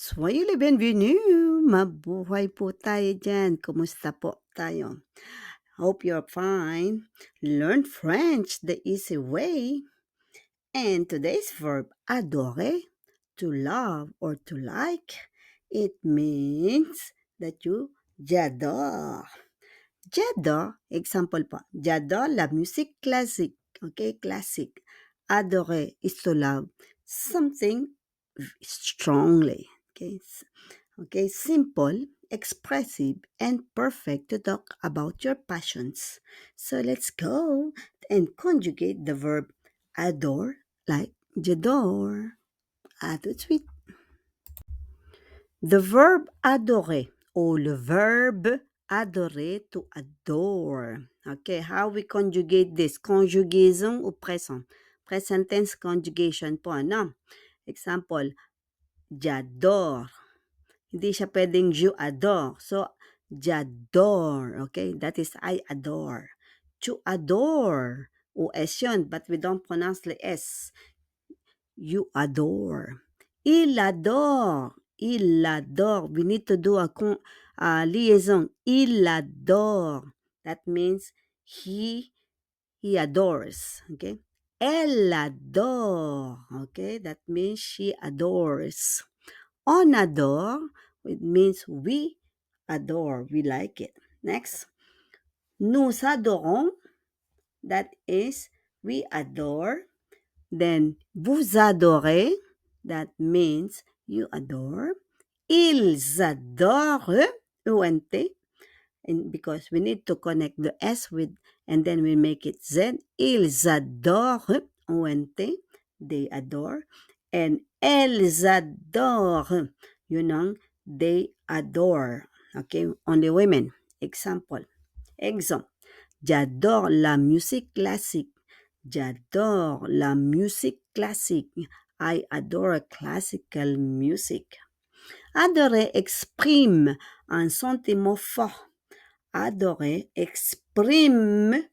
Soyez les bienvenus! Mabuhay po tayo dyan. Kumusta po tayo? Hope you're fine. Learn French the easy way. And today's verb, adorer, to love or to like, it means that you j'adore. J'adore, example po, j'adore la musique classique. Okay, classic. Adorer is to love something strongly. Okay, simple, expressive, and perfect to talk about your passions. So let's go and conjugate the verb adore like j'adore. Tout de suite. The verb adorer or le verbe adorer to adore. Okay, how we conjugate this? Conjugaison ou présent? Present tense conjugation po, ano? Example, j'adore. Hindi siya pwedeng you adore. So, j'adore. Okay? That is I adore. To adore. O-S yun, but we don't pronounce the S. You adore. Il adore. Il adore. We need to do a liaison. Il adore. That means he adores. Okay? Elle adore. Okay? That means she adores. On adore, it means we adore, we like it. Next, nous adorons, that is we adore. Then, vous adorez, that means you adore. Ils adorent, UNT, and because we need to connect the S with, and then we make it Z. Ils adorent, UNT, they adore. And elles adorent, they adore. Okay, only women. Example. J'adore la musique classique. J'adore la musique classique. I adore classical music. Adorer exprime un sentiment fort. Adorer exprime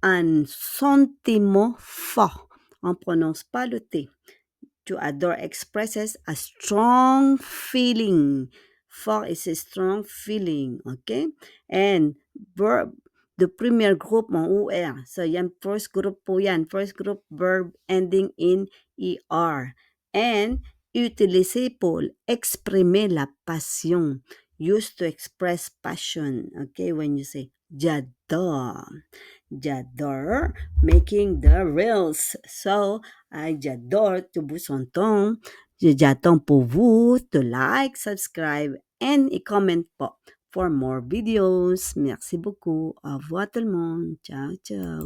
un sentiment fort. On ne prononce pas le T. To adore expresses a strong feeling. Fort is a strong feeling. Okay? And verb, the premier group mo, UR. So, yan, first group po yan. First group verb ending in ER. And utiliser po, exprimer la passion. Used to express passion. Okay? When you say, j'adore. J'adore making the reels. So, j'adore to vous entendre. J'attends pour vous to like, subscribe, and comment po for more videos. Merci beaucoup. Au revoir tout le monde. Ciao, ciao.